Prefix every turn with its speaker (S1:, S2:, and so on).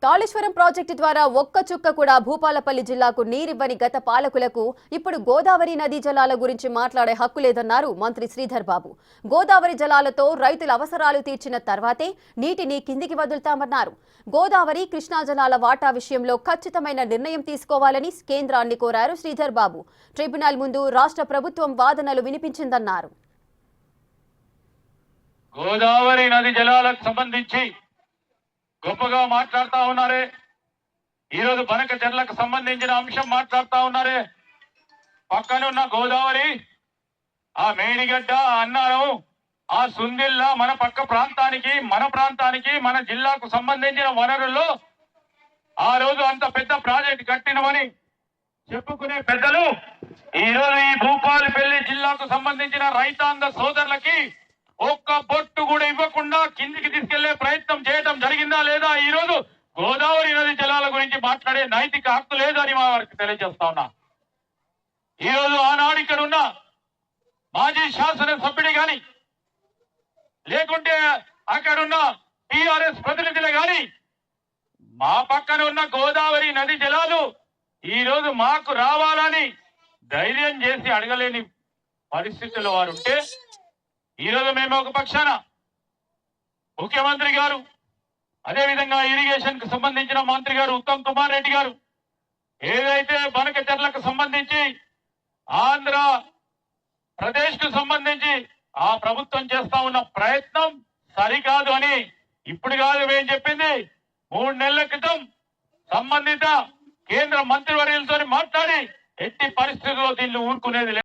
S1: Kaleshwaram project ద్వారా ఒక్క చుక్క కూడా భూపాలపల్లి జిల్లాకు నీరివ్వని గత పాలకులకు ఇప్పుడు గోదావరి నదీ జలాల గురించి మాట్లాడే హక్కు లేదన్నారు మంత్రి శ్రీధర్ బాబు. గోదావరి జలాలతో రైతుల అవసరాలు తీర్చిన తర్వాతే నీటిని కిందికి వదులుతామన్నారు. గోదావరి కృష్ణా జలాల వాటా విషయంలో ఖచ్చితమైన నిర్ణయం తీసుకోవాలని కేంద్రాన్ని కోరారు శ్రీధర్ బాబు. ట్రిబ్యునల్ ముందు రాష్ట్ర ప్రభుత్వం వాదనలు వినిపించిందన్నారు.
S2: గోదావరి నది జలాలకు సంబంధించి గొప్పగా మాట్లాడుతా ఉన్నారే, ఈరోజు బనక చెర్లకు సంబంధించిన అంశం మాట్లాడుతా ఉన్నారే. పక్కనున్న గోదావరి, ఆ మేడిగడ్డ, అన్నారం, ఆ సుందిల్లా మన పక్క ప్రాంతానికి మన జిల్లాకు సంబంధించిన వనరుల్లో ఆ రోజు అంత పెద్ద ప్రాజెక్ట్ కట్టినమని చెప్పుకునే పెద్దలు ఈరోజు ఈ భూపాలపల్లి జిల్లాకు సంబంధించిన రైతాంగ సోదరులకి ఒక్క బొట్టు కూడా ఇవ్వకుండా కిందికి తీసుకెళ్లే ప్రయత్నం చేయడం జరిగిందా లేదా? ఈ రోజు గోదావరి నది జలాల గురించి మాట్లాడే నైతిక హక్కు లేదు అని మా వారికి తెలియజేస్తా ఉన్నా. ఈ రోజు ఆనాడు ఇక్కడ ఉన్న మాజీ శాసన సభ్యుడు గాని లేకుంటే అక్కడున్న టిఆర్ఎస్ ప్రతినిధులు గాని మా పక్కన ఉన్న గోదావరి నది జలాలు ఈ రోజు మాకు రావాలని ధైర్యం చేసి అడగలేని పరిస్థితుల్లో వారు ఉంటే, ఈరోజు మేము ఒక పక్షాన ముఖ్యమంత్రి గారు, అదేవిధంగా ఇరిగేషన్ కు సంబంధించిన మంత్రి గారు ఉత్తమ్ కుమార్ రెడ్డి గారు ఏదైతే బనక చెర్లకు సంబంధించి ఆంధ్ర ప్రదేశ్ కు సంబంధించి ఆ ప్రభుత్వం చేస్తా ఉన్న ప్రయత్నం సరికాదు అని ఇప్పుడు కాదు మేము చెప్పింది. 3 నెలల క్రితం సంబంధిత కేంద్ర మంత్రివర్యులతో మాట్లాడి ఎట్టి పరిస్థితుల్లో దీన్ని ఊరుకునేది